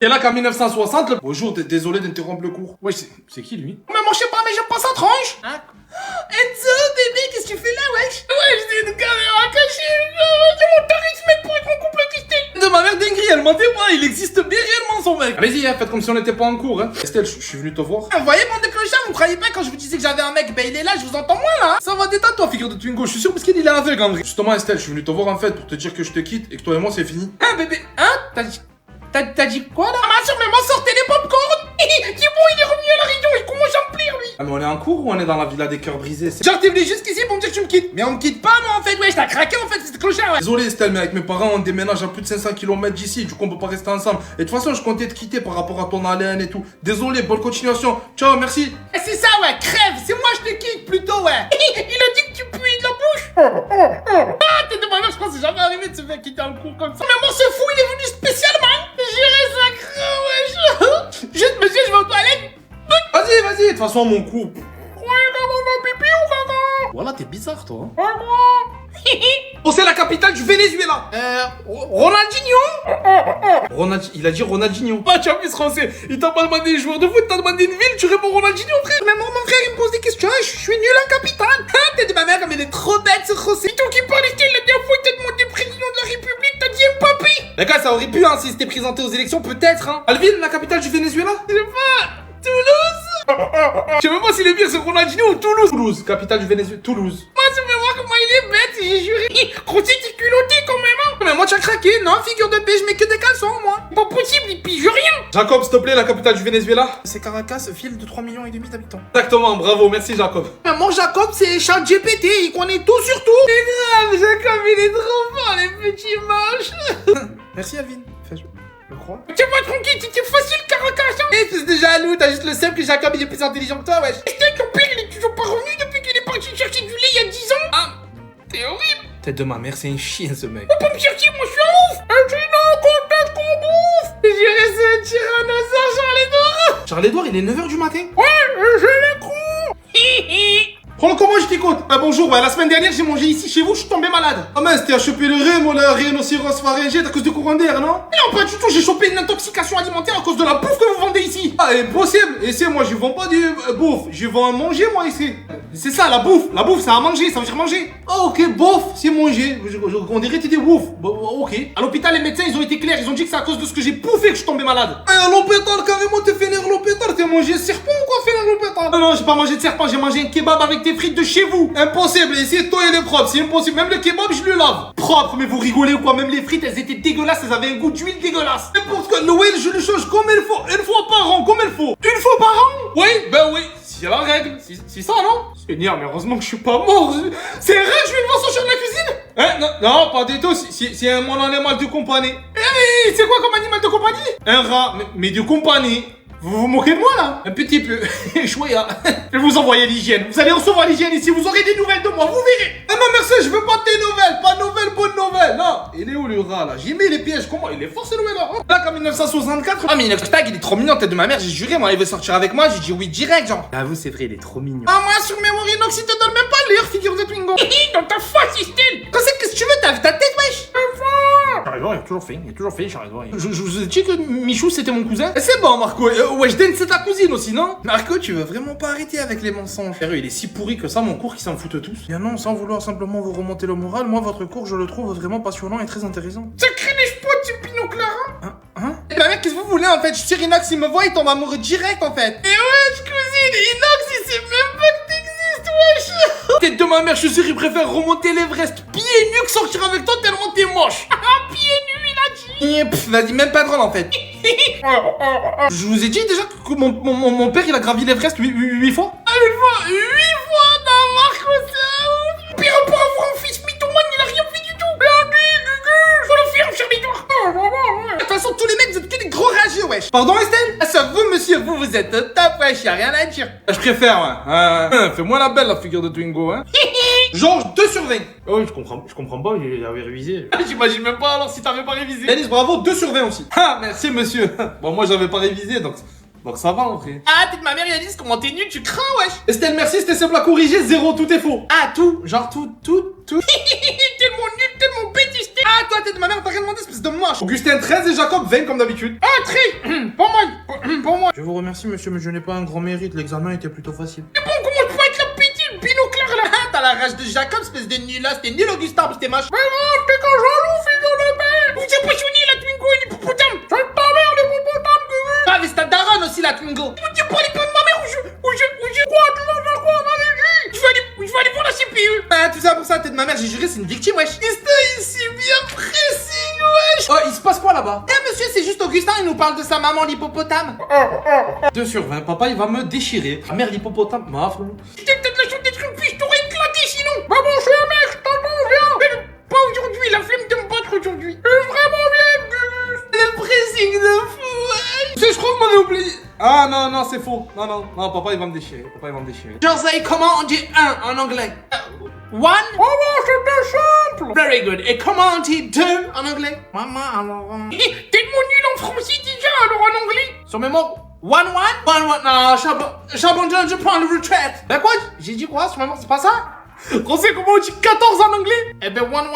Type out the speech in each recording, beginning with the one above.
Et là qu'en 1960, bonjour, désolé d'interrompre le cours. Ouais, c'est qui lui? Mais moi je sais pas, mais j'aime pas sa tronche. Hein? Enzo, bébé, qu'est-ce que tu fais là, wesh? Ouais, j'ai une caméra cachée. J'ai mon tarif, mec, pour être mon couple Christelle. De ma mère dinguerie, elle mentait pas, il existe bien réellement son mec. Allez-y, hein, faites comme si on n'était pas en cours, hein. Estelle, je suis venu te voir. Vous voyez, bande de clochards, vous croyez pas quand je vous disais que j'avais un mec, ben il est là, je vous entends moins là. Ça va, détends-toi, figure de Twingo, je suis sûr parce qu'il est aveugle en vrai. Justement, Estelle, je suis venu te voir en fait pour te dire que je te quitte et que toi et moi c'est fini. Hein, bébé? Hein? T'as dit quoi là? Ah, ma soeur, mais moi sortez les popcorn. C'est bon, il est revenu à la réunion, il commence à me plaire lui. Ah mais on est en cours ou on est dans la villa des cœurs brisés? Genre t'es venu jusqu'ici pour me dire que tu me quittes. Mais on me quitte pas moi en fait, wesh, t'as craqué en fait, c'était clochard, ouais. Désolé Estelle, mais avec mes parents on déménage à plus de 500 km d'ici, du coup on peut pas rester ensemble. Et de toute façon je comptais te quitter par rapport à ton haleine et tout. Désolé, bonne continuation. Ciao, merci. C'est ça ouais, crève, c'est moi je te quitte plutôt ouais. Il a dit que tu pues de la bouche. Ah, t'es de ma mère, je pense que c'est jamais arrivé de se faire quitter en cours comme ça. Mais moi ce fou il est venu spécialement. J'irai sacré, wesh. Juste monsieur, je vais aux toilettes. Vas-y, de toute façon mon cours. Pipi ou caca? Voilà, t'es bizarre toi. Oh, c'est la capitale du Venezuela. Ronaldinho? Il a dit Ronaldinho. Ah, tu as vu ce français. Il t'a pas demandé les joueurs de foot, t'as demandé une ville, tu réponds Ronaldinho, frère. Mais moi, mon frère, il me pose des questions, je suis nul en capitale. Ah, t'es de ma mère, mais il est trop bête, ce français. C'est toi qui parles, il la dernière fois, il t'a demandé président de la République, t'as dit Mbappé. Les gars, ça aurait pu, hein, s'il s'était présenté aux élections, peut-être, hein. Alvin, la capitale du Venezuela? Je sais pas. Toulouse. Je sais même pas s'il est bien, c'est Ronaldinho ou Toulouse. Toulouse, capitale du Venezuela. Toulouse. Moi, tu peux voir comment il est bête, j'ai juré. Crotti, t'es culotté quand même, hein. Mais moi, tu as craqué, non, figure de paix, je mets que des caleçons, moi. Pas possible, il pige rien. Jacob, s'il te plaît, la capitale du Venezuela? C'est Caracas, ville de 3,5 millions d'habitants. Exactement, bravo, merci Jacob. Mais mon Jacob, c'est ChatGPT, il connaît tout sur tout. C'est grave, Jacob, il est trop fort, les petits moches. Merci Alvin. Je crois. Tu vois tranquille, c'était facile, Caracas. Espèce de jaloux, t'as juste le seum que Jacob il est plus intelligent que toi, wesh. Est-ce que ton père il est toujours pas revenu depuis qu'il est parti chercher du lait il y a 10 ans? Ah, c'est horrible. Tête de ma mère, c'est un chien ce mec. Faut pas me chercher, moi je suis un ouf. Un dino, quand est-ce qu'on bouffe? J'irai ce tyrannosaure Charles-Édouard. Charles-Édouard, il est 9h du matin? Ouais, j'ai le coup. Prends comment je t'écoute? Ah bonjour, ouais, la semaine dernière j'ai mangé ici chez vous, je suis tombé malade. Ah mince, t'as chopé le rhume ou la rhinocéros pharyngite à cause du courant d'air, non? Non, pas du tout, j'ai chopé une intoxication alimentaire à cause de la bouffe que vous vendez ici. Ah, impossible. Et c'est moi, je vends pas du bouffe, je vends à manger moi ici. C'est ça, la bouffe, c'est à manger, ça veut dire manger. Ah ok, bouffe, c'est manger. On dirait que t'es ouf. Bon, ok. À l'hôpital, les médecins, ils ont été clairs, ils ont dit que c'est à cause de ce que j'ai bouffé que je suis tombé malade. À l'hôpital, carrément, t'es fait l'hôpital, t'as mangé serpent ou quoi, fait l'hôpital? Non, j'ai pas mangé de serpent, j'ai mangé un kebab avec des frites de chez vous. Impossible, ici, toi il est propre, c'est impossible, même le kebab, je le lave. Propre, mais vous rigolez ou quoi? Même les frites, elles étaient dégueulasses, elles avaient un goût d'huile dégueulasse. N'importe quoi, l'huile, je le change comme il faut, une fois par an, comme il faut. Une fois par an? Oui, ben oui, c'est la règle, c'est ça, non? Seigneur, mais heureusement que je suis pas mort. C'est vrai que je vais devoir sortir de la cuisine? Hein? Non, pas du tout, c'est mon animal de compagnie. Eh, c'est quoi comme animal de compagnie? Un rat, mais de compagnie. Vous vous moquez de moi là? Un petit peu. Chouïa. Je vais vous envoyer l'hygiène. Vous allez recevoir l'hygiène ici, vous aurez des nouvelles de moi, vous verrez. Ah non merci, je veux pas tes nouvelles, pas de nouvelles, bonnes nouvelles. Non, il est où le rat là? J'ai mis les pièges, comment? Il est fort ce nouvel rat. Là qu'en 1964. Ah mais Inoxtag il est trop mignon, tête de ma mère, j'ai juré, moi il veut sortir avec moi, j'ai dit oui direct genre. Avoue c'est vrai, il est trop mignon. Ah moi sur mémoire Inox il te donne même pas l'heure, figure de Twingo. Dans ta face, Estelle. Qu'est-ce que tu veux, t'as ta tête wesh? Charles-Édouard, il a toujours fait, Charles-Édouard. Je vous ai dit que Michou c'était mon cousin? C'est bon Marco, Weshden c'est ta cousine aussi, non? Marco, tu veux vraiment pas arrêter avec les mensonges? Sérieux, il est si pourri que ça, mon cours qui s'en foutent tous. Bien non, sans vouloir simplement vous remonter le moral, moi votre cours je le trouve vraiment passionnant et très intéressant. Sacré les potes, tu Pinot Clara. Hein? Eh ben mec, qu'est-ce que vous voulez en fait? Je tire Inox, il me voit, il tombe amoureux direct en fait. Et wesh cousine, Inox il sait même pas que t'existes, wesh. Tête de ma mère, je suis sûr, il préfère remonter l'Everest pieds nus que sortir avec toi tellement t'es moche. Ah, pieds nus, il a dit. Vas-y, même pas drôle en fait. Je vous ai dit déjà que mon père il a gravi l'Everest 8 fois. Ah, 8 fois, non Marco, c'est un ouf. Pire pour avoir un fils mythomane, il a rien fait du tout. Faut le faire, Charles-Édouard. De toute façon, tous les mecs, vous êtes que des gros rageux, wesh. Pardon Estelle? Ah ça vous monsieur, vous êtes top, wesh, y'a rien à dire. Je préfère, ouais. Fais-moi la belle, la figure de Twingo, hein. Genre 2 sur 20. Oh, je comprends pas, il avait révisé. J'imagine même pas alors si t'avais pas révisé. Dennis, bravo, 2 sur 20 aussi. Ah, merci monsieur. Bon, moi j'avais pas révisé, donc ça va en vrai. Ah, t'es de ma mère, Yanis, comment t'es nul, tu crains, wesh. Estelle, merci, c'était simple à corriger, 0, tout est faux. Ah, tout, genre tout. Tellement nul, tellement bête, Estelle. Ah, toi, tête de ma mère, t'as rien demandé, espèce de moche. Augustin 13 et Jacob 20 comme d'habitude. Ah, tri. Pour moi, pour moi. Je vous remercie monsieur, mais je n'ai pas un grand mérite, l'examen était plutôt facile. Mais bon, comment tu peux être la petite binoclaire là? Ah, t'as la rage de Jacob, espèce de nul là, c'était nul Augustin, parce que t'es moche. Mais non, t'es qu'un jaloux, fils de la mère. Vous êtes passionné la Twingo et l'hippopotame. C'est ta mère l'hippopotame, Gugu. Ah, mais c'est ta daronne aussi la Twingo. Vous dites pas les peu de ma mère ou je quoi, tu vas faire quoi, vas-y. Je vais aller voir la CPU. Ah, tout ça pour ça, tête de ma mère, j'ai juré, c'est une victime, wesh. C'était ici bien précis, wesh. Oh, il se passe quoi là-bas? Eh monsieur, c'est juste Augustin, il nous parle de sa maman l'hippopotame. 2 sur 20, papa il va me déchirer. Ma mère l'hippopotame, ma frère. Tu t'es peut-être la chance d'être une fille, je t'aurais éclaté sinon. Maman, je suis un mec, je t'entends, viens. Mais pas aujourd'hui, la flemme de me battre aujourd'hui. Vraiment bien, Gugus. Le pressing de fou, wesh. Je crois que m'en ai oublié. Ah non, non, c'est faux. Non, papa il va me déchirer. Papa il va me déchirer. José, comment on dit 1 en anglais? One? Oh non, c'était simple. Very good. Et comment on dit 2 en anglais? Maman, alors... Tellement nul en français déjà, alors en anglais? Sur mes mots, one. Non, j'abandonne, je prends le retraite. Ben quoi? J'ai dit quoi sur mes mots, c'est pas ça? José, comment on dit 14 en anglais? Eh ben, one.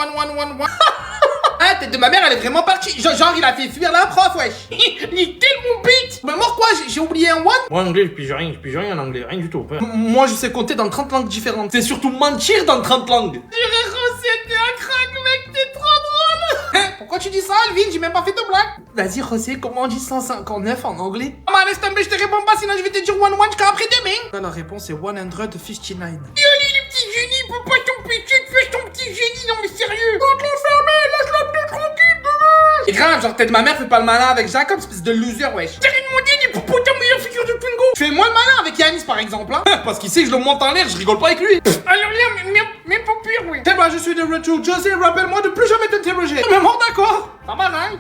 Ah, tête de ma mère, elle est vraiment partie. Genre, il a fait fuir la prof, wesh. Il est tellement bête. Mais moi, quoi, j'ai oublié un one? Moi, en anglais, je pige rien en anglais, rien du tout. Moi, je sais compter dans 30 langues différentes. C'est surtout mentir dans 30 langues. J'irai recette de un crack, mec, t'es trop drôle. Pourquoi tu dis ça, Alvin? J'ai même pas fait de blague. Vas-y, José, comment on dit 159 en anglais? Maman, laisse tomber, je te réponds pas, sinon je vais te dire one jusqu'à après demain. La réponse est 159. Et allez, le petit génie, peut pas t'empêcher de faire ton petit génie, non mais sérieux. Va te l'enfermer, laisse-la plus tranquille, bébé. C'est grave, genre, tête de ma mère fait pas le malin avec Jacob, espèce de loser, wesh. J'ai rien demandé, l'hippopotame et la figure de Twingo. Tu fais moins le malin avec Yanis, par exemple, hein. Parce qu'il sait que je le monte en l'air, je rigole pas avec lui. Alors là, même pas pire, oui. C'est moi, je suis de retour. José, rappelle-moi de plus jamais t'interroger. Mais bon, d'accord. Pas mal, hein.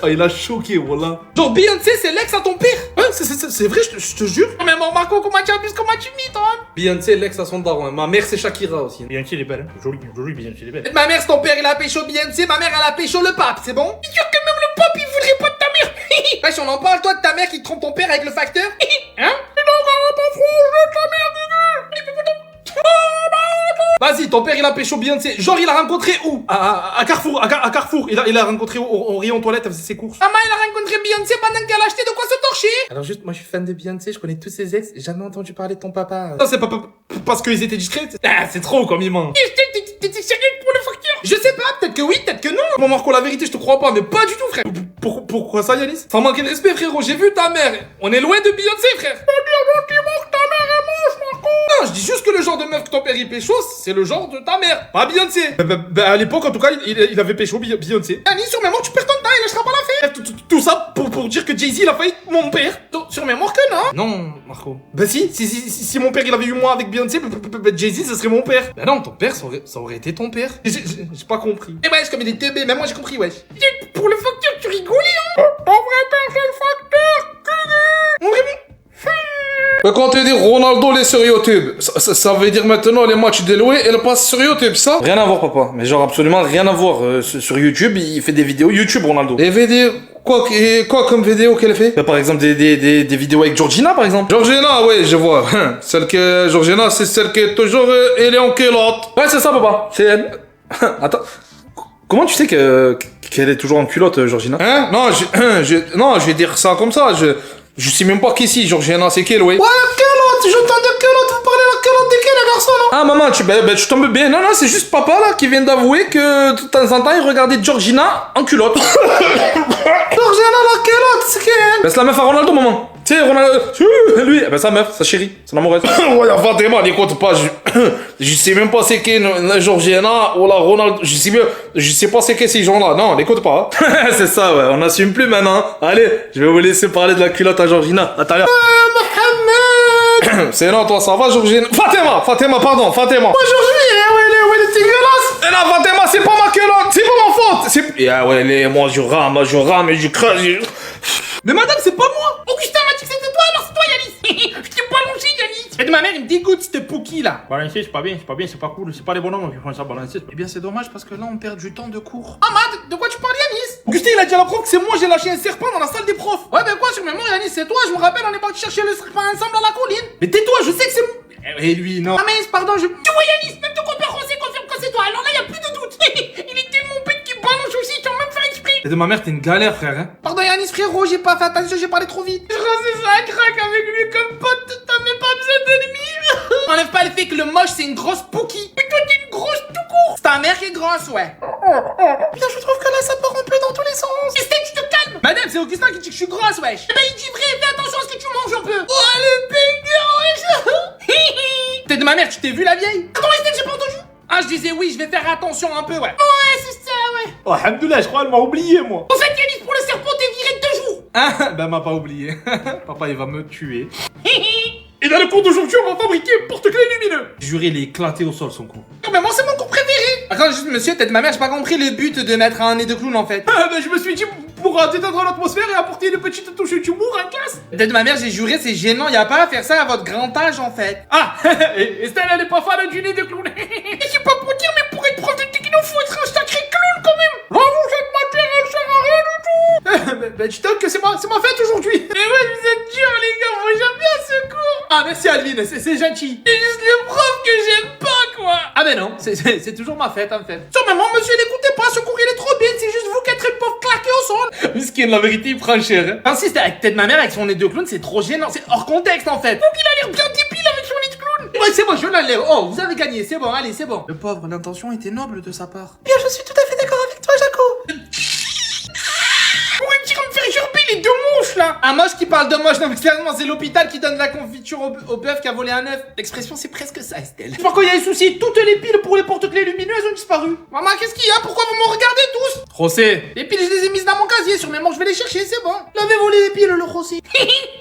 Oh, il a choqué, voilà. Genre, Beyoncé, c'est l'ex à ton père? Ouais, c'est vrai, je te jure. Mais bon, Marco, comment tu abuses, comment tu mites, hein? Beyoncé, l'ex à son daron. Ma mère, c'est Shakira aussi. Beyoncé, elle est belle, hein. Jolie, Beyoncé, elle est belle. Ma mère, c'est ton père, il a pécho Beyoncé, ma mère, elle a pécho le pape, c'est bon? C'est sûr que même le pape, il voudrait pas de ta mère. Wesh, on en parle, toi, de ta mère qui trompe ton père avec le facteur? Hein? C'est encore pas franche de ta mère, Vas-y, ton père il a pécho Beyoncé. Genre il a rencontré où? À Carrefour, à Carrefour. Il a rencontré au rayon toilette, elle faisait ses courses. Maman, il a rencontré Beyoncé pendant qu'elle achetait de quoi se torcher. Alors juste, moi je suis fan de Beyoncé, je connais tous ses ex, j'ai jamais entendu parler de ton papa. Non, c'est pas parce qu'ils étaient discrets. Ah, c'est trop comme il ment. T'es sérieux pour le facteur? Je sais pas, peut-être que oui, peut-être que non. Bon Marco, la vérité, je te crois pas, mais pas du tout, frère. Pourquoi ça, Yanis? Sans manquer de respect, frérot, j'ai vu ta mère. On est loin de Beyoncé, frère. Ta mère est moche, Marco. Non, je dis juste que le genre de meuf que ton père il pécho, c'est le genre de ta mère, pas Beyoncé. À l'époque, en tout cas, il avait pécho Beyoncé. Annie, sur mémoire, tu perds ton temps, il lâchera pas l'affaire. Tout ça pour dire que Jay-Z, il a failli mon père. Sur mémoire que non. Non, Marco. Bah si mon père il avait eu moi avec Beyoncé, Jay-Z, ça serait mon père. Bah non, ton père, ça aurait été ton père. J'ai pas compris. Eh wesh, comme il est teubé, même moi j'ai compris, wesh. Pour le facteur, tu rigolais, hein. Ton vrai père, c'est le facteur. Mon vrai. Mais quand tu dis Ronaldo il est sur YouTube, ça veut dire maintenant les matchs déloués et le passe sur YouTube, ça? Rien à voir, papa. Mais genre absolument rien à voir. Sur YouTube, il fait des vidéos YouTube, Ronaldo. Des vidéos? Quoi comme vidéo qu'elle fait? Bah, par exemple, des vidéos avec Georgina, par exemple. Georgina, oui, je vois. Georgina, c'est celle qui est toujours... elle est en culotte. Ouais, c'est ça, papa. C'est elle. Attends. Comment tu sais qu'elle est toujours en culotte, Georgina? Hein? Non, je vais dire ça comme ça. Je sais même pas qui c'est, Georgina, c'est quelle, oui? Ouais, culotte, j'entends de culotte, vous parlez de culotte de quel, les garçons, là? Ah, maman, tu tombes bien. Non, c'est juste papa, là, qui vient d'avouer que de temps en temps, il regardait Georgina en culotte. Georgina, la culotte, c'est quelle? Ben, c'est la meuf à Ronaldo, maman. Tu sais, Ronaldo, lui, ben, sa meuf, sa chérie, son amoureuse. Ouais, Fatima, n'écoute pas, je sais même pas c'est qui, la Georgina ou la Ronaldo, je sais pas c'est qui ces gens-là, non, n'écoute pas. C'est ça, ouais, on assume plus maintenant. Allez, je vais vous laisser parler de la culotte à Georgina. À tout à l'heure. Mohamed. C'est non, toi, ça va, Georgina? Fatima, pardon, Fatima. Ouais, Georgina, ouais, elle est dégueulasse. Et là, Fatima, c'est pas ma culotte, c'est pas ma faute. Ah ouais, moi je rame, et je creuse. Mais madame, c'est pas moi. Augustin m'a dit que c'était toi, alors c'est toi, Yanis. Je t'ai pas longé, Yanis. Et de ma mère, il me dégoûte, cette Pookie, là. Balancer, c'est pas bien, c'est pas cool, c'est pas les bonhommes qui font ça, balancer. Eh bien, c'est dommage parce que là, on perd du temps de cours. Ah, Mad, de quoi tu parles, Yanis? Augustin, il a dit à la prof que c'est moi, j'ai lâché un serpent dans la salle des profs. Ouais, ben quoi, sur mémoire, Yanis, c'est toi, je me rappelle, on est parti chercher le serpent ensemble à la colline. Mais tais-toi, je sais que c'est moi. Et lui, non. Ah, mais pardon, tu vois, Yanis, même ton compère, on sait confirme que c'est toi, alors là, y a plus de doute. Il est tellement bête qu'il balance Et de ma mère, t'es une galère, frère, hein. Pardon Yanis frérot, j'ai pas fait attention, j'ai parlé trop vite. Je pensais ça craque avec lui comme pote, t'en as pas besoin d'ennemis. Enlève pas le fait que le moche c'est une grosse Pookie. Mais toi t'es une grosse tout court. C'est ta mère qui est grosse, ouais. Putain, je trouve que là ça part un peu dans tous les sens. Estelle, tu te calmes. Madame, c'est Augustin qui dit que je suis grosse, wesh. Eh ben il dit vrai, fais attention à ce que tu manges un peu. Oh le banger, wesh. T'es de ma mère, tu t'es vu la vieille? Comment Estelle, j'ai pas entendu? Ah, je disais oui, je vais faire attention un peu, ouais. Ouais, c'est ça, ouais. Oh, alhamdoulilah, je crois qu'elle m'a oublié, moi. En fait, Yanis, pour le serpent, t'es viré de 2 jours. Ah, ben, m'a pas oublié. Papa, il va me tuer. Et dans le cours d'aujourd'hui, on va fabriquer un porte-clés lumineux. Juré, il est éclaté au sol, son cours. Non, mais moi, c'est mon cours préféré. Attends, juste, monsieur, tête de ma mère, j'ai pas compris le but de mettre un nez de clown, en fait. Ah, ben, je me suis dit, pour détendre l'atmosphère et apporter une petite touche d'humour en classe. Tête de ma mère, j'ai juré, c'est gênant, y a pas à faire ça à votre grand âge, en fait. Ah, et Estelle, elle est pas fan du nez de clown. Et c'est pas pour dire, mais pour être prof de techno, faut être un sacré clown, quand même. J'avoue, cette matière, elle sert à rien du tout. Ben, dis donc que c'est ma fête aujourd'hui. Mais ouais, vous êtes durs, les gars, moi, j'aime bien ce cours. Ah, merci, Alvin, c'est gentil. C'est juste le prof que j'aime pas, quoi. Ah, ben non, c'est toujours ma fête, en fait. Sur maman, monsieur, n'écoutez pas, ce cours, il est trop bien, c'est juste vous qui êtes pauvre claqué au sol. Miskin, la vérité, il prend cher, hein. Insiste avec tête de ma mère avec son nez de clown, c'est trop gênant, c'est hors contexte, en fait. Donc il a l'air bien débile avec son nez de clown. Ouais, c'est bon, je l'enlève. Oh, vous avez gagné, c'est bon, allez, c'est bon. Le pauvre, l'intention était noble de sa part. Bien, je suis tout à fait d'accord avec toi, Jaco. Pourquoi tu me faire gerber les 2 mouches, là? Un moche qui parle de moche, non mais sérieusement, c'est l'hôpital qui donne de la confiture au bœuf qui a volé un œuf. L'expression, c'est presque ça, Estelle. Je sais pas quand il y a des soucis, toutes les piles pour les porte-clés lumineux, elles ont disparu. Maman, qu'est-ce qu'il y a? Pourquoi vous me regardez tous? José. Les piles, je les ai mises dans mon casier, sûrement, je vais les chercher, c'est bon. L'avez volé les piles, le José.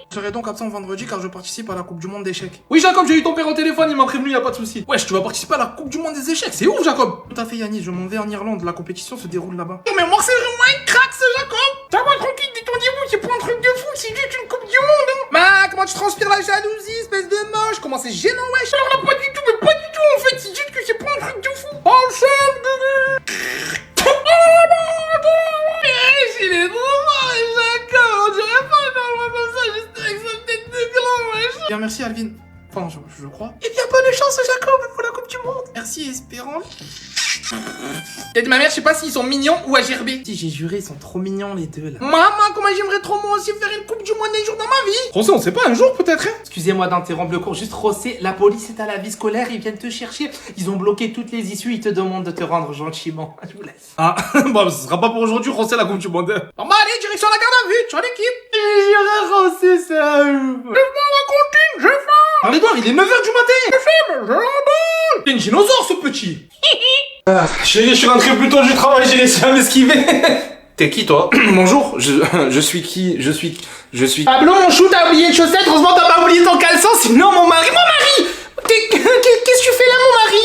Je serai donc absent vendredi car je participe à la Coupe du Monde d'échecs. Oui, Jacob, j'ai eu ton père au téléphone, il m'a prévenu, y a pas de souci. Wesh, tu vas participer à la Coupe du Monde des échecs, c'est ouf, Jacob. Tout à fait, Yannis, je m'en vais en Irlande, la compétition se déroule là-bas. Non, mais moi, c'est vraiment un crack, ce Jacob. Ça va, tranquille, détendez-vous, c'est pas un truc de fou, c'est juste une Coupe du Monde, hein. Bah, comment tu transpires la jalousie, espèce de moche? Comment c'est gênant, wesh? Alors là, pas du tout, mais pas du tout, en fait, c'est juste que c'est pas un truc de fou. Oh, le chef, il est trop fort, Jacob. On dirait pas un endroit comme ça, juste avec sa tête de gland, wesh. Bien, merci, Alvin. Enfin, je crois. Eh bien, bonne chance, Jacob, pour la Coupe du Monde. Merci, espérant. Et de ma mère, je sais pas s'ils sont mignons ou à gerber. Si, j'ai juré, ils sont trop mignons, les deux, là. Maman, comment j'aimerais trop moi aussi faire une Coupe du Monde un jour dans ma vie. José, on sait pas, un jour, peut-être, hein. Excusez-moi d'interrompre le cours, juste José, la police est à la vie scolaire, ils viennent te chercher. Ils ont bloqué toutes les issues, ils te demandent de te rendre gentiment. Je vous laisse. Ah, bon, ce sera pas pour aujourd'hui, José, la Coupe du Monde. Maman, allez, direction la garde à vue, tu as l'équipe. J'irai, José, ça ouf. Laisse-moi la cantine, j'ai faim. Arrête-toi, il est 9h du matin. J'ai faim, mais j'ai la balle. T'es une dinosaure, ce petit. Chérie, je suis rentré plus tôt du travail, j'ai réussi à m'esquiver. T'es qui, toi? Bonjour, je suis qui? Je suis... Pablo, mon chou, t'as oublié une chaussette, heureusement t'as pas oublié ton caleçon, sinon mon mari! Qu'est-ce que tu fais là, mon mari?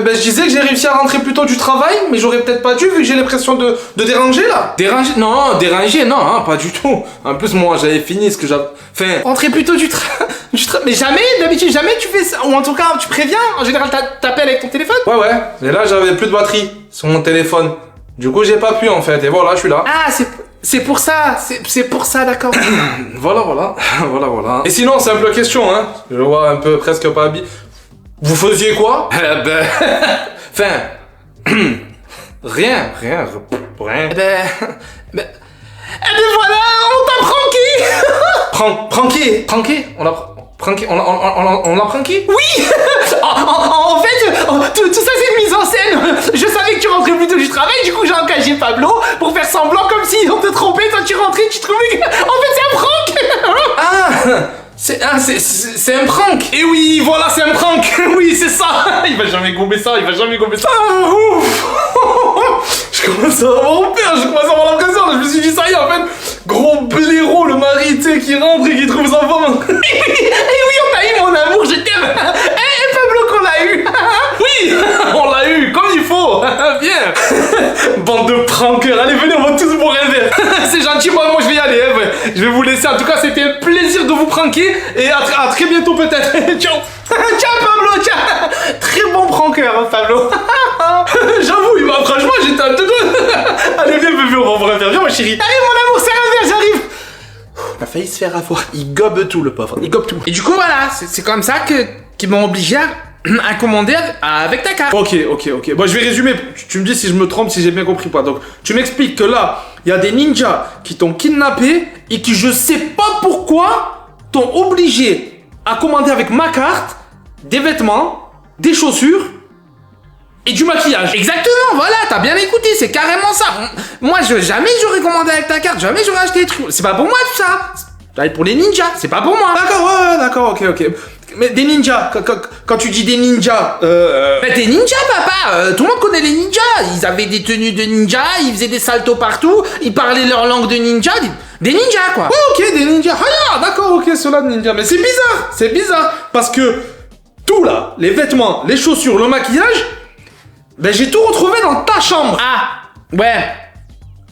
Ben, je disais que j'ai réussi à rentrer plus tôt du travail, mais j'aurais peut-être pas dû, vu que j'ai l'impression de déranger, là. Déranger? Non, déranger, non, hein, pas du tout. En plus, moi, j'avais fini ce que j'avais... Enfin... Rentrer plus tôt du travail... Mais jamais, d'habitude, jamais tu fais ça. Ou en tout cas, tu préviens. En général, t'appelles avec ton téléphone. Ouais. Et là, j'avais plus de batterie sur mon téléphone. Du coup, j'ai pas pu, en fait. Et voilà, je suis là. Ah, c'est pour ça. C'est pour ça, d'accord. Voilà. Et sinon, simple question, hein. Je vois un peu presque pas habillé. Vous faisiez quoi? Enfin... Rien. Eh ben voilà, on t'a pranké. Pranké? On l'a pranké? Oui. En fait, tout ça c'est une mise en scène. Je savais que tu rentrais plus tôt du travail, du coup j'ai engagé Pablo pour faire semblant comme si on te trompait. Toi tu rentrais, tu trouvais que... En fait c'est un prank. C'est un prank. Et oui, voilà, c'est un prank. Oui, c'est ça. Il va jamais gommer ça. Je commence à avoir peur, je commence à avoir l'impression. Je me suis dit, ça y est, en fait, gros blaireau, le mari, tu sais, qui rentre et qui trouve sa femme. Et oui, on t'a eu, mon amour, je t'aime. Eh, Pablo, qu'on l'a eu. Oui, on l'a eu, comme il faut. Bien. Bande de prankers. Allez, venez, on va tous boire un verre. C'est gentil, moi, je vais y aller. Hein. Je vais vous laisser. En tout cas, c'était un plaisir de vous pranker. Et à très bientôt, peut-être. Ciao. Ciao, Pablo, ciao. Très bon pranker, hein, Pablo. J'avoue, franchement, j'étais un peu... Allez, viens, bébé, on va boire un verre. Viens, ma chérie. Allez, mon amour, c'est un verre, j'arrive. On a failli se faire avoir. Il gobe tout, le pauvre. Il gobe tout. Et du coup, voilà, c'est comme ça qu'ils m'ont obligé à à commander avec ta carte. Ok. Bon, je vais résumer. Tu me dis si je me trompe, si j'ai bien compris ou pas. Donc, tu m'expliques que là, il y a des ninjas qui t'ont kidnappé et qui, je sais pas pourquoi, t'ont obligé à commander avec ma carte des vêtements, des chaussures et du maquillage. Exactement, voilà, t'as bien écouté, c'est carrément ça. Moi, jamais j'aurais commandé avec ta carte, jamais j'aurais acheté des trucs. C'est pas pour moi tout ça. C'est pour les ninjas, c'est pas pour moi. D'accord, ouais, d'accord, ok. Mais des ninjas, quand tu dis des ninjas, Mais des ninjas, papa, tout le monde connaît les ninjas. Ils avaient des tenues de ninja, ils faisaient des saltos partout, ils parlaient leur langue de ninja, des ninjas quoi. Ouais, ok, des ninjas. Ah, d'accord, ok, ceux-là de ninja. Mais c'est bizarre, parce que tout là, les vêtements, les chaussures, le maquillage, ben j'ai tout retrouvé dans ta chambre. Ah, ouais.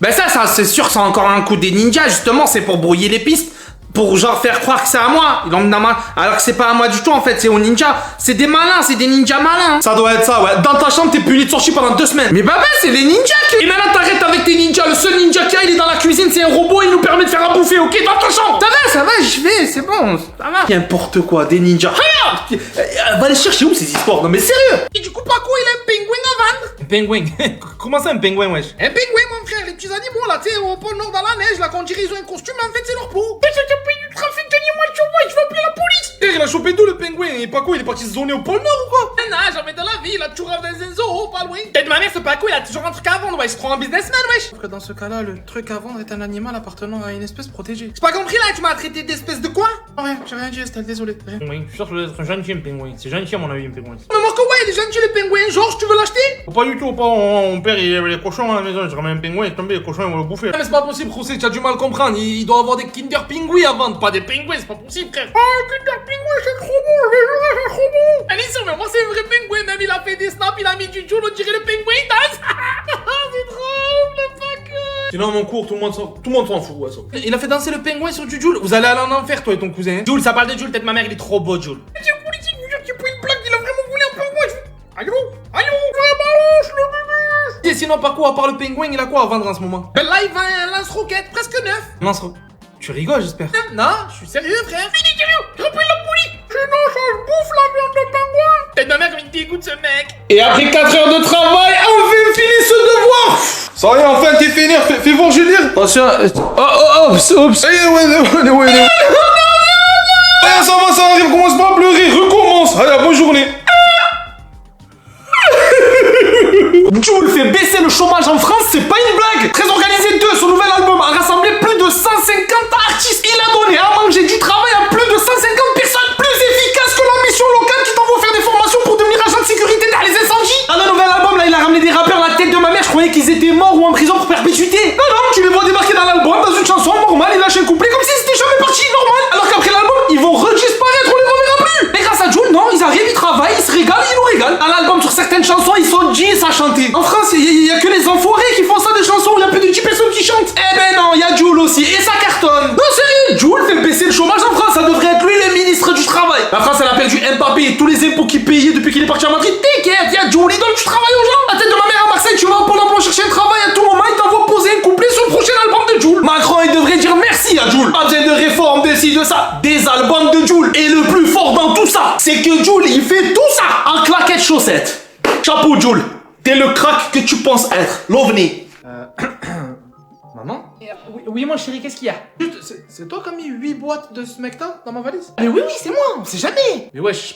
Ben ça c'est sûr, c'est encore un coup des ninjas, justement, c'est pour brouiller les pistes. Pour genre faire croire que c'est à moi, alors que c'est pas à moi du tout en fait, c'est aux ninjas. C'est des malins, c'est des ninjas malins. Ça doit être ça, ouais. Dans ta chambre, t'es puni de sortir pendant 2 semaines. Mais papa, c'est les ninjas qui... Et maintenant t'arrêtes avec tes ninjas. Le seul ninja qu'il y a, il est dans la cuisine, c'est un robot, il nous permet de faire à bouffer, ok, dans ta chambre. Ça va, j'y vais, c'est bon, ça va. N'importe quoi, des ninjas. Regarde, va les chercher où ces histoires? Non mais sérieux. Et du coup, Paco, il a un pingouin à vendre. Un pingouin? Comment ça un pingouin, wesh? Un pingouin, mon frère, les petits animaux là, tu sais, au pôle Nord dans la neige, là, quand on dirait ils ont un costume, en fait, c'est leur peau. Mais c'est un pays du trafic d'animaux, je vais appeler la police. Il a chopé d'où le pingouin? Et Paco, il est parti se zoner au pôle Nord ou quoi? Non, jamais dans la vie, il a toujours dans un zoo, pas loin. Tête de ma mère, ce Paco, il a toujours un truc à vendre, ouais, il se prend un businessman, wesh. Sauf que dans ce cas-là, le truc à vendre est un animal appartenant à une espèce protégée. J'ai pas compris là, tu m'as traité d'espèce de quoi? Rien, j'ai rien dit, Estelle, désolé. Rien. Oui, je suis sûr que ça doit être un gentil un pingouin. C'est gentil à mon avis un pingouin. Mais Marco, ouais, il est gentil le pingouin, Georges, tu veux l'acheter? Pas du tout, pas. Mon père il avait les cochons à la maison, je ramène un pingouin, il est tombé, les cochons ils vont le bouffer. Non mais c'est pas possible, José, tu as du mal à comprendre. Il doit avoir des Kinder Pingouins à vendre, pas des pingouins, c'est pas possible, frère. Oh, Kinder Pingouin, c'est trop bon, c'est trop bon. Allez, sûr, mais moi c'est un vrai pingouin, même il a fait des snaps, il a mis du Joule, on dirait le pingouin, il danse. C'est trop, le Paco. Sinon, à mon cours, tout le monde s'en fout, ouais, ça. Il a fait danser le pingouin sur du Joule. Vous allez aller en enfer, toi et ton cousin. Jules, ça parle de Jules, peut-être ma mère, il est trop beau, Jules. C'est un politique, vous jure qu'il a pris une blague, il a vraiment voulu un pingouin. Allô, vraiment, le bébé. Et sinon, Paco, à part le pingouin, il a quoi à vendre en ce moment? Ben là, il vend un lance-roquette, presque neuf. Lance-roquette. Tu rigoles, j'espère. Non, je suis sérieux, frère. Fini, sérieux, rappelle la police. Sinon, ça se bouffe la viande de pingouin. Tête de ma mère, comme il dégoûte ce mec. Et après 4 heures de travail, enfin fini ce devoir. Ça y est, enfin t'es fini, fais voir Julien. Attention, oups. Ouais. Ah, ça va, arrive, commence pas à pleurer, recommence. Allez, bonne journée. Jules fait baisser le chômage en France, c'est pas une blague. Très organisé 2, son nouvel album a rassemblé plus de 150 artistes. Il a donné à manger du travail à plus de 150 personnes, plus efficace que la mission locale qui t'envoie faire des formations pour devenir agent de sécurité dans les incendies. Dans le nouvel album, là, il a ramené des rappeurs à la tête de ma mère. Je croyais qu'ils étaient morts ou en prison pour perpétuité. Non, tu les vois débarquer dans l'album, dans une chanson normale, ils lâchent un couplet comme si c'était jamais parti normal. Alors qu'après l'album, ils vont redisparaître, on les reverra plus. Mais grâce à Jules, non, ils arrivent, ils travaillent, ils se régalent, ils nous régalent. Dans l'album, sur certaines chansons, ils sont 10 à chanter. En France, il y a que les enfoirés qui font ça, des chansons où il y a plus de 10 personnes qui chantent. Eh ben non, il y a Jules aussi, et ça cartonne. Non, sérieux, Jules fait baisser le chômage en France, ça devrait être lui le ministre du travail. La France, elle a perdu Mbappé et tous les impôts qu'il payait depuis qu'il est parti à Madrid. T'inquiète, il y a Jules, il donne du travail aux gens. La tête de ma mère à Marseille, tu vas au Pôle emploi chercher un travail à tout moment, il t'envoie poser un couplet sur le prochain album de Jules. Macron, il devrait dire merci à Jules. Pas besoin de réforme, de ci, de ça. Des albums de Jules. Et le plus fort dans tout ça, c'est que Jules, il fait tout ça en claquettes chaussettes. Chapeau, Jules. T'es le crack que tu penses être. L'OVNI. Maman? Oui, mon chéri, qu'est-ce qu'il y a? C'est toi qui as mis 8 boîtes de Smecta dans ma valise? Mais oui, c'est moi, on sait jamais. Mais ouais, je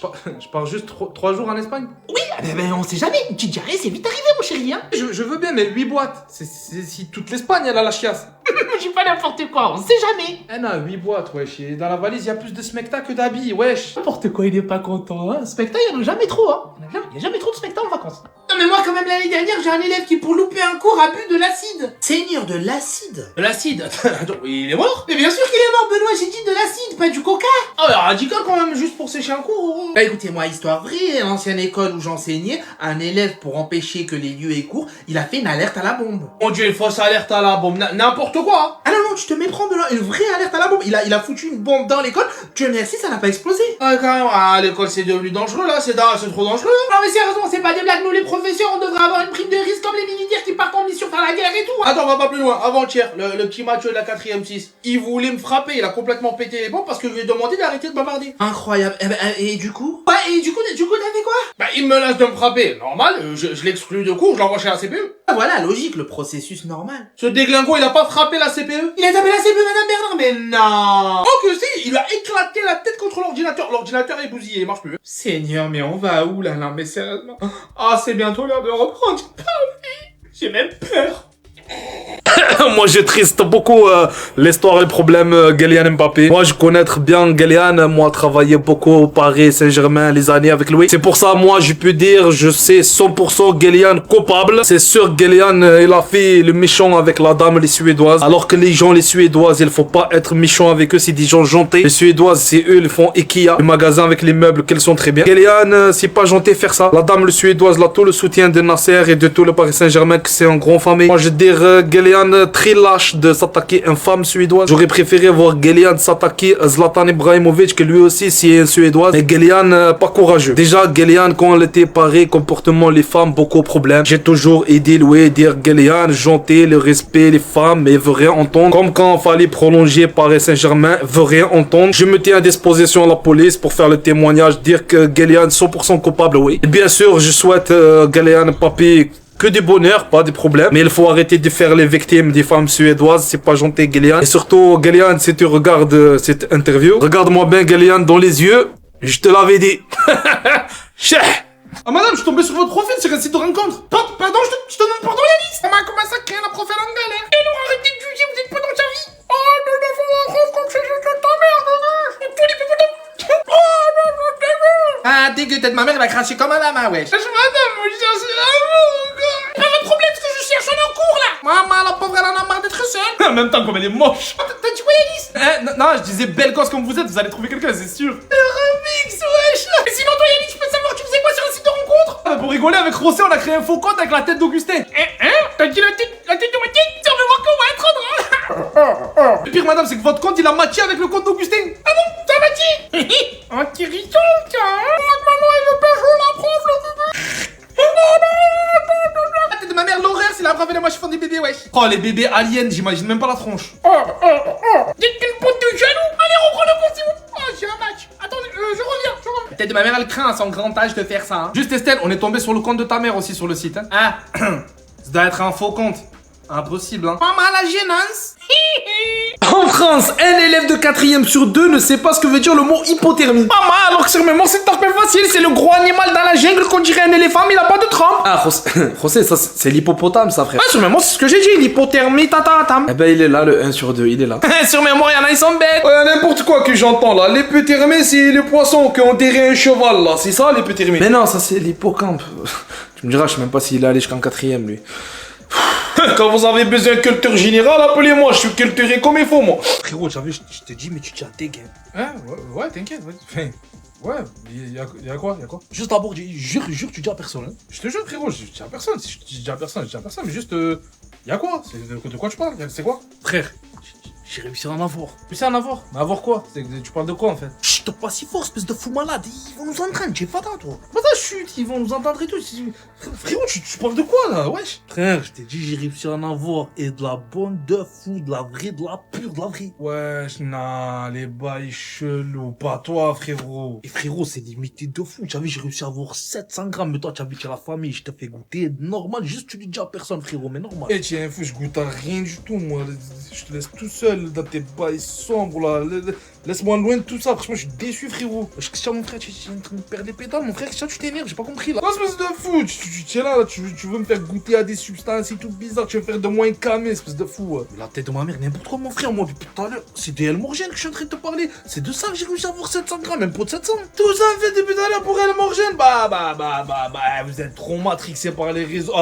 pars juste 3 jours en Espagne. Oui, mais on sait jamais. Une petite diarrhée, c'est vite arrivé, mon chéri, hein. Je veux bien, mais 8 boîtes. C'est si toute l'Espagne, elle a la chiasse. J'ai pas n'importe quoi, on sait jamais. Elle a 8 boîtes, wesh. Et dans la valise, il y a plus de Smecta que d'habits, wesh. N'importe quoi, il est pas content, hein. Specta, il y en a jamais trop, hein. Il y a jamais trop de spectacles en vacances. Non, mais moi, quand même, l'année dernière, j'ai un élève qui, pour louper un cours, a bu de l'acide. Seigneur, de l'acide. De l'acide? Attends, il est mort? Mais bien sûr qu'il est mort, Benoît, j'ai dit de l'acide, pas du coca. Oh, alors, radical quand même, juste pour sécher un cours. Bah écoutez-moi, histoire vraie, à l'ancienne école où j'enseignais, un élève, pour empêcher que les lieux aient cours, il a fait une alerte à la bombe. Mon dieu, une fausse alerte à la bombe, n'importe quoi. Ah non, tu te méprends, Benoît, une vraie alerte à la bombe. Il a foutu une bombe dans l'école, Dieu merci, ça n'a pas explosé. Ah, quand même, à l'école, c'est devenu dangereux, là, c'est trop dangereux. Non, mais sérieusement, c'est pas des blagues, nous les professeurs, on devrait avoir une prime de risque comme les militaires qui partent en mission faire la guerre et tout. Attends, on va pas plus loin. Avant-hier, le petit Mathieu de la 4ème 6, il voulait me frapper, il a complètement pété les bombes parce que je lui ai demandé d'arrêter arrêter de bavarder. Incroyable. Et du coup? Ouais, et du coup, t'as fait quoi? Bah, il me menace de me frapper. Normal, je l'exclus de cours, je l'envoie chez la CPE. Ah, voilà, logique, le processus normal. Ce déglingo, il a pas frappé la CPE. Il a tapé la CPE, Madame Bernard, mais non! Oh que si, il a éclaté la tête contre l'ordinateur. L'ordinateur est bousillé, il marche plus. Seigneur, mais on va où là? Non, mais sérieusement. Ah, c'est bientôt l'heure de reprendre. J'ai même peur. Moi, je triste beaucoup l'histoire et le problème Kylian Mbappé. Moi, je connais très bien Kylian. Moi, travaillé beaucoup au Paris Saint-Germain les années avec lui. C'est pour ça, moi, je peux dire, je sais 100% Kylian coupable. C'est sûr, Kylian, il a fait le méchant avec la dame, les Suédoises. Alors que les gens, les Suédoises, il faut pas être méchant avec eux. C'est des gens gentils. Les Suédoises, c'est eux, ils font Ikea, le magasin avec les meubles qu'elles sont très bien. Kylian, c'est pas gentil de faire ça. La dame, le Suédoise, là, tout le soutien de Nasser et de tout le Paris Saint-Germain, que c'est en grande famille. Moi, je dire, Kylian, très lâche de s'attaquer à une femme suédoise. J'aurais préféré voir Kylian s'attaquer à Zlatan Ibrahimovic, que lui aussi c'est un suédoise. Mais Kylian, pas courageux. Déjà, Kylian, quand elle était pareil, comportement les femmes, beaucoup de problèmes. J'ai toujours aidé lui, dire Kylian, gentil, le respect, les femmes, mais il veut rien entendre. Comme quand il fallait prolonger Paris Saint-Germain, il veut rien entendre. Je me tiens à disposition à la police pour faire le témoignage, dire que Kylian 100% coupable, oui. Et bien sûr, je souhaite Kylian Mbappé que du bonheur, pas des problèmes. Mais il faut arrêter de faire les victimes des femmes suédoises. C'est pas gentil, Kylian. Et surtout, Kylian, si tu regardes cette interview, regarde-moi bien, Kylian, dans les yeux. Je te l'avais dit. Cheh. Ah madame, je suis tombé sur votre profil sur un site de rencontre. Pardon, je te demande pardon Yanis. On m'a commencé à créer un profil en galère. Et non, arrêtez de juger, vous êtes pas dans ta vie. Oh, de défendre la France comme c'est juste ta mère. Tous les pépés. Ah, dégueu, tête, ma mère, elle a craché comme un lama, wesh. Madame, vous cherchez l'amour, quoi. Pas de problème, ce que je cherche, on est en cours, là. Maman, la pauvre, elle en a marre d'être seule. En même temps, comme elle est moche. T'as dit quoi, Yanis? Non, je disais belle gosse comme vous êtes, vous allez trouver quelqu'un, c'est sûr. Remix, wesh. Mais sinon, toi, Yanis, je peux savoir, tu faisais quoi sur un site de rencontre? Pour rigoler, avec Rossé, on a créé un faux compte avec la tête d'Augustin. T'as dit la tête de ma tête? Ça veut voir qu'on va être drôle. Le pire, madame, c'est que votre compte, il a matché avec le compte d'Augustin. Ah bon? Ça m'a dit? Intéressant, ça. Maman, elle veut pas jouer la prof, le bébé. La tête de ma mère, l'horaire, c'est la brave et la moi, je fais des bébés, wesh. Oh, les bébés aliens, j'imagine même pas la tronche. Dites qu'une pote de jaloux. Allez, reprends le compte, s'il vous plaît. Oh, j'ai un match. Attendez, je reviens. La tête de ma mère, elle craint à son grand âge de faire ça. Hein. Juste Estelle, on est tombé sur le compte de ta mère aussi sur le site. Hein. Ah, ça doit être un faux compte. Impossible, hein. Maman, la gênance. En France, un élève de 4ème sur 2 ne sait pas ce que veut dire le mot hypothermie. Maman, alors que sur mes mots, c'est tapé facile. C'est le gros animal dans la jungle qu'on dirait un éléphant, mais il a pas de trompe. Ah, José, ça c'est l'hippopotame, ça, frère. Ah, sur mes mots, c'est ce que j'ai dit. L'hypothermie, tata. Eh ben, il est là, le 1 sur 2, il est là. Sur mes mots, y'en a, ils sont bêtes. Ouais, n'importe quoi que j'entends là. L'hypothermie, c'est les poissons qui ont enterré un cheval là. C'est ça l'hypothermie. Mais non, ça c'est l'hippocampe. Tu me diras, je sais même pas s'il est allé jusqu'en 4ème lui. Quand vous avez besoin de culture générale, appelez-moi, je suis culturé comme il faut, moi. Frérot, j'avais, je te dis, mais tu tiens dégain. Hein? Ouais, t'inquiète, ouais. Ouais, y'a quoi? Juste d'abord, jure, tu dis à personne, hein. Je te jure, frérot, je dis à personne. Si je dis à personne, mais juste, y'a quoi? De quoi tu parles? C'est quoi? Frère, j'ai réussi à en avoir. Réussi à en avoir? Mais avoir quoi? Tu parles de quoi, en fait? Chut, pas si fort, espèce de fou malade. Ils vont nous entendre, j'ai pas toi. Bah ça, chut, ils vont nous entendre et tout. Frérot, tu parles de quoi, là? Wesh. Frère, je t'ai dit, j'ai réussi à en avoir. Et de la bonne de fou, de la vraie, de la pure, de la vraie. Wesh, nah, les bails chelous. Pas toi, frérot. Et frérot, c'est limité de fou. J'ai réussi à avoir 700 grammes. Mais toi, tu habites chez la famille, je te fais goûter. Normal, juste tu le dis à personne, frérot, mais normal. Eh, tiens, fou, je goûte à rien du tout, moi. Je te laisse tout seul dans tes bails sombres, là. Laisse-moi loin de tout ça. Franchement, je suis déçu, frérot. Christian, mon frère, tu es en train de perdre les pédales. Mon frère, Christian, tu t'énerves, j'ai pas compris, là. Espèce de fou. Tu es là, tu veux me faire goûter à des substances et tout bizarre. Tu veux faire de moi un camé, espèce de fou. La tête de ma mère, n'importe quoi, mon frère. Moi, depuis tout à l'heure, c'est des Morgane que je suis en train de te parler. C'est de ça que j'ai réussi à avoir 700 grammes, même pas de 700. Tout ça fait depuis tout à l'heure pour Morgane. Vous êtes trop matrixé par les réseaux.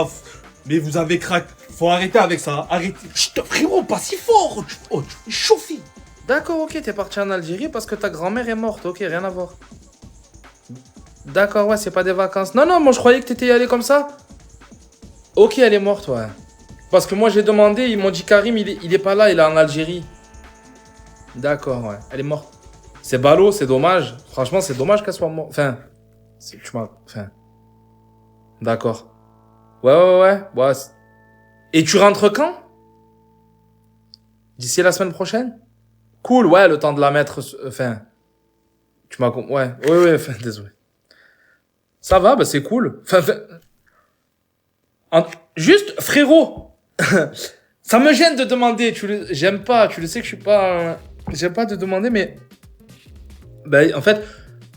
Mais vous avez craqué. Faut arrêter avec ça. Arrêtez. Chut, frérot, pas si fort. Tu fais chauffer. D'accord, ok, t'es parti en Algérie parce que ta grand-mère est morte. Ok, rien à voir. D'accord, ouais, c'est pas des vacances. Non, moi je croyais que t'étais allé comme ça. Ok, elle est morte, ouais. Parce que moi j'ai demandé, ils m'ont dit Karim, il est pas là, il est en Algérie. D'accord, ouais, elle est morte. C'est ballot, c'est dommage. Franchement, c'est dommage qu'elle soit morte. D'accord. Ouais. Et tu rentres quand? D'ici la semaine prochaine? Cool, ouais, le temps de la mettre... Tu m'as compris. Ouais, enfin, désolé. Ça va, bah c'est cool. Juste, frérot, ça me gêne de demander. J'aime pas, tu le sais que je suis pas. J'aime pas de demander, mais. Bah, en fait,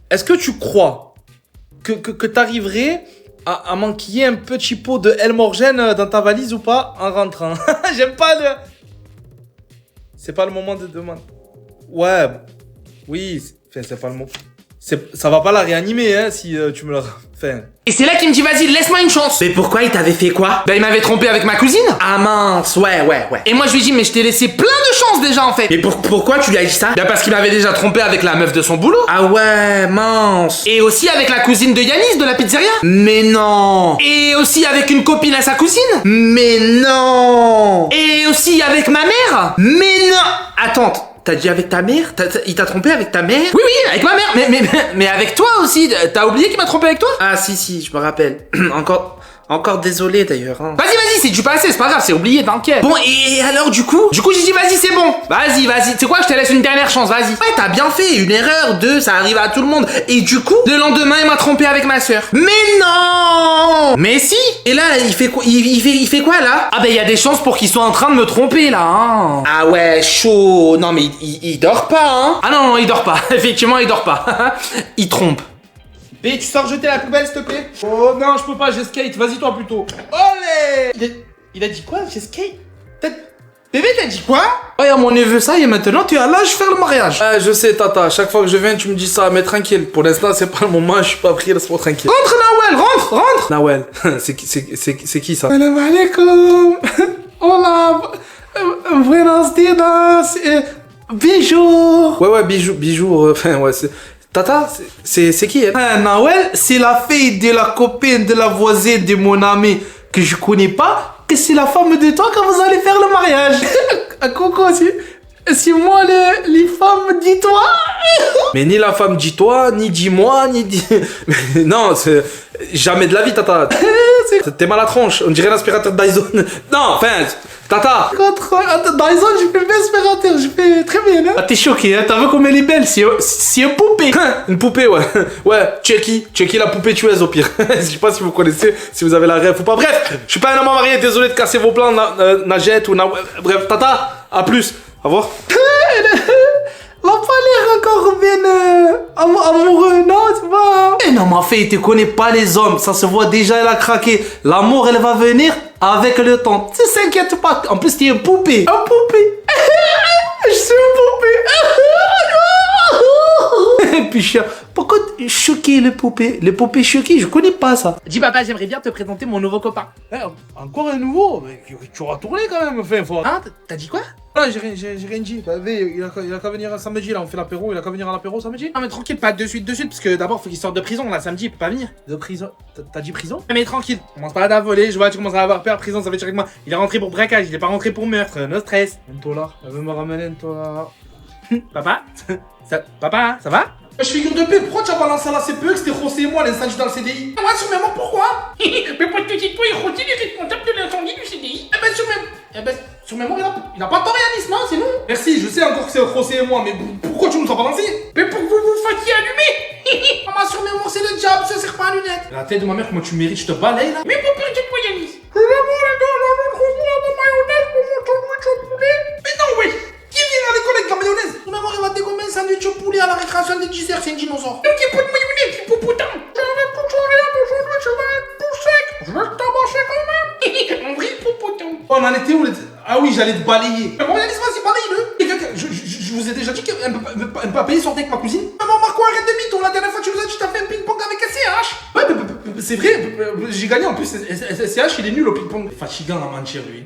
est-ce que tu crois que t'arriverais à manquiller un petit pot de Elmorgène dans ta valise ou pas en rentrant? J'aime pas le. C'est pas le moment de demander. Ouais, oui, c'est pas le moment. Ça va pas la réanimer, hein, si tu me la... Enfin... Et c'est là qu'il me dit, vas-y, laisse-moi une chance. Mais pourquoi il t'avait fait quoi? Bah, il m'avait trompé avec ma cousine. Ah mince, ouais. Et moi, je lui ai dit, mais je t'ai laissé plein de chances déjà, en fait. Mais pourquoi tu lui as dit ça? Bah, parce qu'il m'avait déjà trompé avec la meuf de son boulot. Ah ouais, mince. Et aussi avec la cousine de Yanis de la pizzeria. Mais non. Et aussi avec une copine à sa cousine. Mais non. Et aussi avec ma mère. Mais non. Attends, t'as dit avec ta mère? Il t'a trompé avec ta mère? Oui, avec ma mère. Mais avec toi aussi. T'as oublié qu'il m'a trompé avec toi? Ah si, je me rappelle. Encore désolé d'ailleurs. Hein. Vas-y, c'est du passé, c'est pas grave, c'est oublié, t'inquiète. Bon, et alors du coup? Du coup, j'ai dit, vas-y, c'est bon. Vas-y. Tu sais quoi, je te laisse une dernière chance, vas-y. Ouais, t'as bien fait, une erreur, ça arrive à tout le monde. Et du coup? Le lendemain, il m'a trompé avec ma soeur. Mais non! Mais si! Et là, il fait quoi? Il fait quoi là? Ah ben, il y a des chances pour qu'il soit en train de me tromper là, hein. Ah ouais, chaud. Non mais il dort pas, hein? Ah non, il dort pas. Effectivement, il dort pas. Il trompe. B, tu sors jeter la poubelle, s'il te plaît? Oh non, je peux pas, j'ai skate. Vas-y, toi, plutôt. Olé! Il a dit quoi? J'ai skate? Bébé, t'as dit quoi? Ouais, à mon neveu, ça y est, maintenant, tu es à l'âge de faire le mariage. Ah, je sais, Tata. Chaque fois que je viens, tu me dis ça. Mais tranquille. Pour l'instant, c'est pas le moment. Je suis pas pris. Laisse-moi tranquille. Rentre, Nawel, rentre. Nawel. C'est qui ça? Salam alaikum. Hola. Buenos dias. Bijou. Ouais, bijoux. Enfin, ouais, c'est... Tata, c'est qui elle? Nawel, c'est la fille de la copine de la voisine de mon ami que je connais pas, que c'est la femme de toi quand vous allez faire le mariage. Coco, c'est moi les femmes, dis-toi. Mais ni la femme dis-toi, ni dis-moi, ni dis... Non, c'est... Jamais de la vie, Tata. T'es mal à la tronche. On dirait l'aspirateur Dyson. Non, enfin... Tata! Contre Dyson, je fais bien aspirateur, je fais très bien, hein? Ah, t'es choqué, hein? T'as vu comme elle est belle? C'est une poupée! Une poupée, ouais. Ouais, Chucky la poupée tueuse au pire. Je sais pas si vous connaissez, si vous avez la rêve ou pas. Bref, je suis pas un homme marié, désolé de casser vos plans, Najette ou bref, Tata, à plus. Au revoir. Elle a pas l'air encore bien amoureux, non, tu vois? Eh non, ma fille, tu connais pas les hommes, ça se voit déjà, elle a craqué. L'amour, elle va venir avec le temps. Tu s'inquiète pas, en plus, t'es une poupée. Un poupée. Je suis une poupée. Et puis, pourquoi choquer les poupées? Les poupées choquées, je connais pas ça. Dis papa, j'aimerais bien te présenter mon nouveau copain. Encore un nouveau? Mais tu auras tourné quand même, enfin, faut... Hein? T'as dit quoi? Non, j'ai rien dit. Il a qu'à venir samedi, là, on fait l'apéro. Il a qu'à venir à l'apéro samedi. Non mais tranquille, pas de suite, parce que d'abord faut qu'il sorte de prison, là, samedi, il peut pas venir. De prison? T'as dit prison? Mais tranquille, commence pas à voler, je vois, tu commences à avoir peur, prison, ça va être avec moi. Il est rentré pour braquage, il est pas rentré pour meurtre, no stress. $1. Elle veut me ramener $1. Papa? Papa, ça va? Je figure de paix, pourquoi tu as balancé à la CPE que c'était José et moi l'incendie dans le CDI? Ouais, sûrement, pourquoi? Mais parce que c'est toi et José les responsables de l'incendie du CDI. Sûrement, il a pas tort, Yanis, non, c'est nous. Merci, je sais encore que c'est José et moi, mais pourquoi tu nous as balancé? Mais pour que vous vous fassiez allumer. Maman, sûrement, c'est le job, ça sert pas à lunettes. La tête de ma mère, comment tu mérites, je te balaye là? Mais pour perdre de quoi, Yanis? Mais non, ouais. Qui vient à l'école avec de la mayonnaise? Ton maman, il va te dégommer un sandwich au poulet à la récréation des 10 heures, c'est un dinosaure. Donc, il n'y a pas de mayonnaise, hippopotame. Je vais tout sourire, mon sandwich va être tout sec. Je vais te tabasser quand même. Un vrai hippopotame. Oh, on en était où? Ah oui, j'allais te balayer. Mais bon, Yanis, vas-y, balaye-le. Je vous ai déjà dit qu'elle peut pas payer sortir avec ma cousine? Maman, Marco, arrête de mytho. La dernière fois, tu nous as dit que t'as fait un ping-pong avec SCH. Ouais, c'est vrai, j'ai gagné en plus. SCH, il est nul au ping-pong. Fatigant à mentir, lui.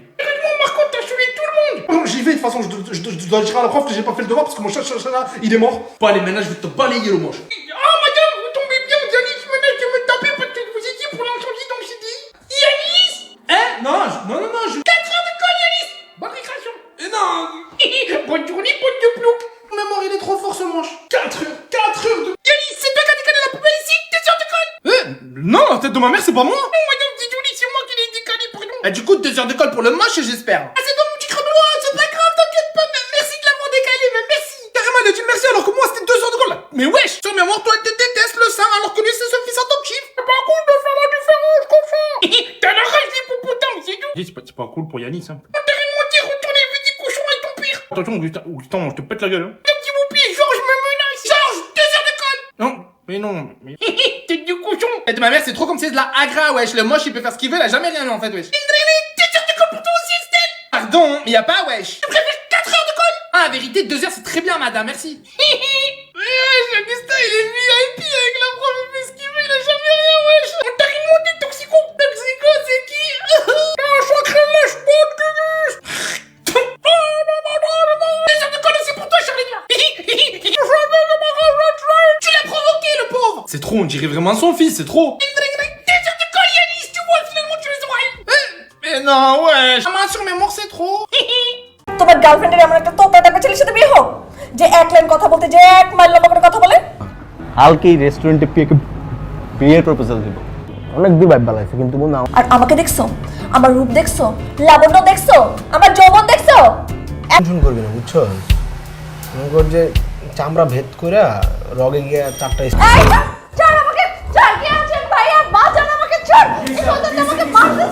Marco, t'as tué tout le monde. Bon, j'y vais, de toute façon, je dois dire à la prof que j'ai pas fait le devoir parce que mon chat, il est mort. Bon, allez, maintenant, je vais te balayer le moche. Ah, madame, vous tombez bien, Yanis menacé de me taper parce que vous étiez pour l'incendie dans le CDI. Yanis. Hein? Non, 4 heures de colle, Yanis. Bonne récréation. Et non. Bonne journée, bonne de plouc. Mémoire, il est trop fort, ce manche. 4 heures de... Yanis, c'est toi qui as décalé la poubelle ici. 2 heures de colle. Non, la tête de ma mère, c'est pas moi. Oh, madame, dis Johnny, c'est moi qui l'ai décalé, pardon. Du coup, 2 heures de colle pour le moche, j'espère. Ah, c'est dans mon petit creux-blois, c'est pas grave, t'inquiète pas, mais merci de l'avoir décalé, mais merci. Carrément, il a dit merci alors que moi, c'était 2 heures de colle. Mais wesh, sur mes cool pour Yanis. Hein. Retournez vite des cochons avec ton pire. Attention, Augustin, je te pète la gueule. Hein. Petit Whoopi, Georges me menace. Georges, 2 heures de colle. Non, mais non, mais... Tête de cochon. De ma mère, c'est trop comme c'est de la agra, wesh. Le moche, il peut faire ce qu'il veut, il a jamais rien, en fait, wesh. 2 heures de colle pour toi aussi, Estelle. Pardon, mais y a pas, wesh. Je préfère 4 heures de colle. Ah, vérité, 2 heures, c'est très bien, madame, merci. Wesh, Augustin, il est VIP avec la prof, il fait ce qu'il veut, il a jamais rien, wesh. On t'a remonté Toxico. Toxico, c'est qui? Je suis en train de lâcher pas de gueule. 2 heures de colle aussi pour toi, Charlie. Tu l'as provoqué, le pauvre. C'est trop, on dirait vraiment son fils, c'est trop. 2 heures de colle, Yanis, tu vois, finalement, tu les auras. Mais non, wesh. Maman, sur mes morts, c'est trop. তোমার গার্লফ্রেন্ডের এমন একটা তোতা টাইপের ছেলের সাথে বিয়ে হোক যে এক লাইন কথা বলতে যে 1 মাইল লম্বা করে কথা বলে। কালকেই রেস্টুরেন্টে বিয়ের প্রপোজাল দিব। অনেক দূর ভাইব বালাইছে কিন্তু বন্ধু আর আমাকে দেখছো, আমার রূপ দেখছো, লাবণ্য দেখছো, আমার যৌবন দেখছো। টেনশন করবি না, বুঝছো? মনে কর যে চামড়া ভেদ করে রগে গিয়ে 4টা এই ছাড় আমাকে, ছাড়, কে আছেন ভাইয়া, বাঁচান আমাকে, ছাড়, এই সন্তানটা আমাকে মারছে।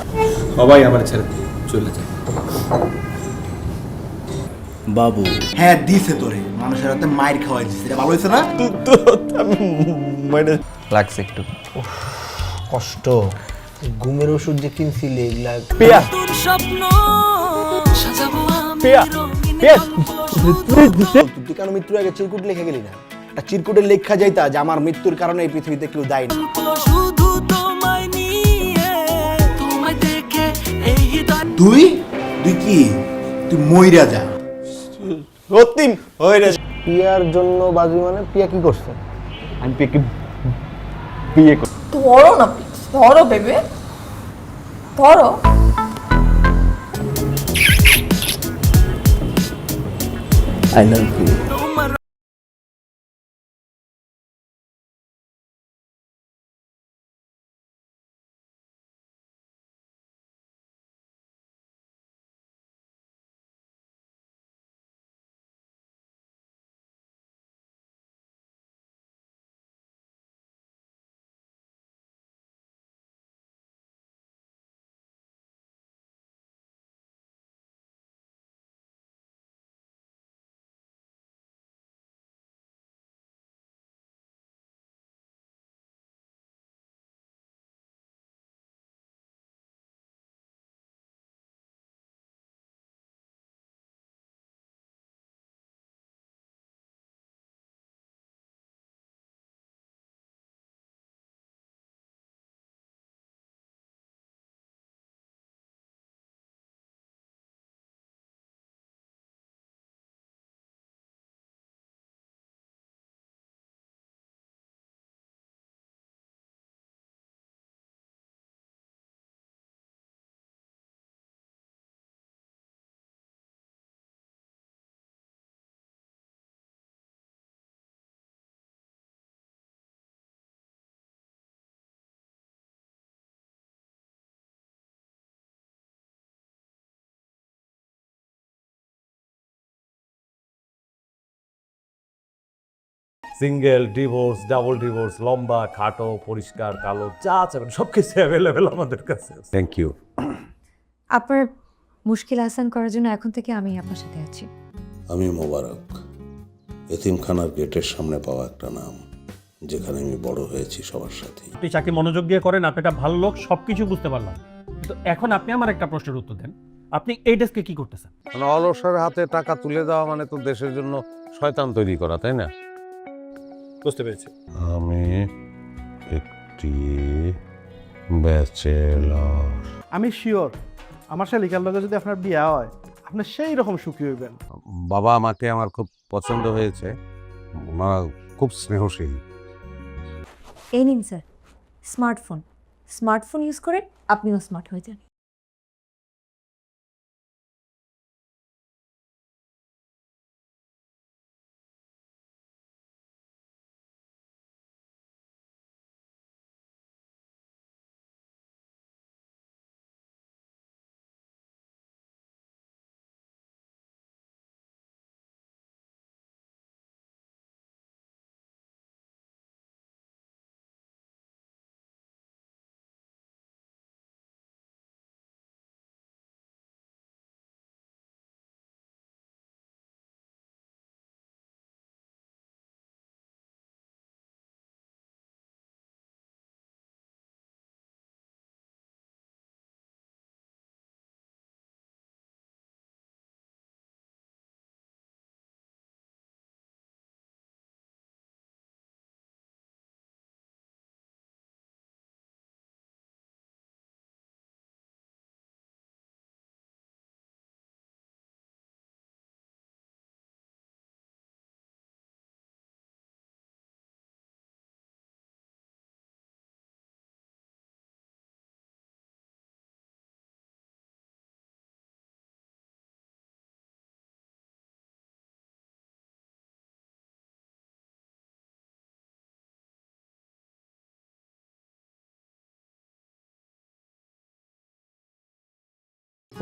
সবাই আমার ছেড়ে চলে যায়। বাবু হ্যাঁ দিছে তোরে, মানুষের হাতে মাইর খাওয়াই দিছে, এটা ভালো হয়েছে না? লাগছে একটু কষ্ট। ঘুমের ওষুধ যে কিনছিলে এগুলা পেয়া পেয়া পেয়া তুই কেন মৃত্যুর আগে চিরকুট লিখে গেলি না? একটা চিরকুটে লেখা যাইতা যে আমার মৃত্যুর কারণে এই পৃথিবীতে কেউ দায়ী না। তুই তুই কি তুই মইরা যা। রক্তিম হয়ে রে পিয়ার জন্য বাজি মানে পিয়া কি করছে? আমি পিয়াকে বিয়ে করছি। ধরো না প্লিজ, ধরো বেবে, ধরো। I love you. Single, divorce, double divorce, লম্বা, খাটো, পরিষ্কার, কালো, যা চাবেন সব কিছু অ্যাভেলেবেল আমাদের কাছে। Thank you. আপনার মুশকিল আসান করার জন্য এখন থেকে আমি আপনার সাথে আছি। আমি মোবারক, এতিমখানার গেটের সামনে পাওয়া একটা নাম, যেখানে আমি বড় হয়েছি সবার সাথে। আপনি চাকরি মনোযোগ দিয়ে করেন, আপনি একটা ভালো লোক, সবকিছু বুঝতে পারলাম, কিন্তু এখন আপনি আমার একটা প্রশ্নের উত্তর দেন, আপনি এই ডেস্কে কি করতেছেন? মানে অলসের হাতে টাকা তুলে দেওয়া মানে তো দেশের জন্য শয়তান তৈরি করা, তাই না? বুঝতে পেরেছি। আমি একটি ব্যাচেলর। আমি শিওর আমার শালিকার লগে যদি আপনার বিয়ে হয় আপনি সেই রকম সুখী হইবেন। বাবা আমাকে আমার খুব পছন্দ হয়েছে, ওনারা খুব স্নেহশীল। এই নিন স্যার স্মার্টফোন, স্মার্টফোন ইউজ করে আপনিও স্মার্ট হয়ে যান।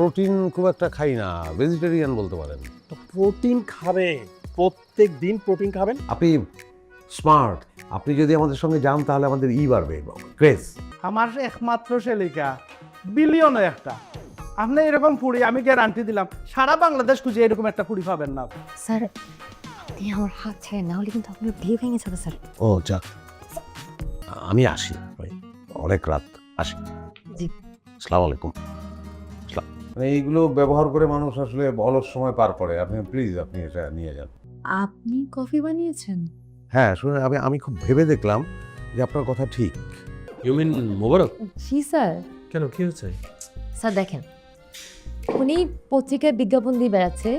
প্রোটিন খুব একটা খাই না, ভেজিটেরিয়ান বলতে পারেন। তো প্রোটিন খাবেন, প্রত্যেক দিন প্রোটিন খাবেন। আপনি স্মার্ট, আপনি যদি আমাদের সঙ্গে যান তাহলে আমাদের বাড়বে, ক্রেজ। আমার একমাত্র শেলিকা বিলিয়ন একটা, আপনি এরকম ফুড়ি আমি গ্যারান্টি দিলাম সারা বাংলাদেশ খুঁজে এরকম একটা ফুড়ি পাবেন না। স্যার আপনি আমার হাত ছেড়ে না হলে কিন্তু আপনার বিয়ে ভেঙে যাবে স্যার। ও যা, আমি আসি ভাই, অনেক রাত, আসি। জি। আসসালামু আলাইকুম। মানে এইগুলো ব্যবহার করে মানুষ আসলে অলস সময় পার করে। আপনি প্লিজ আপনি এটা নিয়ে যান। আপনি কফি বানিয়েছেন? হ্যাঁ শুনে আমি খুব ভেবে দেখলাম যে আপনার কথা ঠিক। ইউ মিন মোবারক? জি স্যার। কেন, কি হচ্ছে? স্যার দেখেন, উনি পত্রিকায় বিজ্ঞাপন দিয়ে বেড়াচ্ছে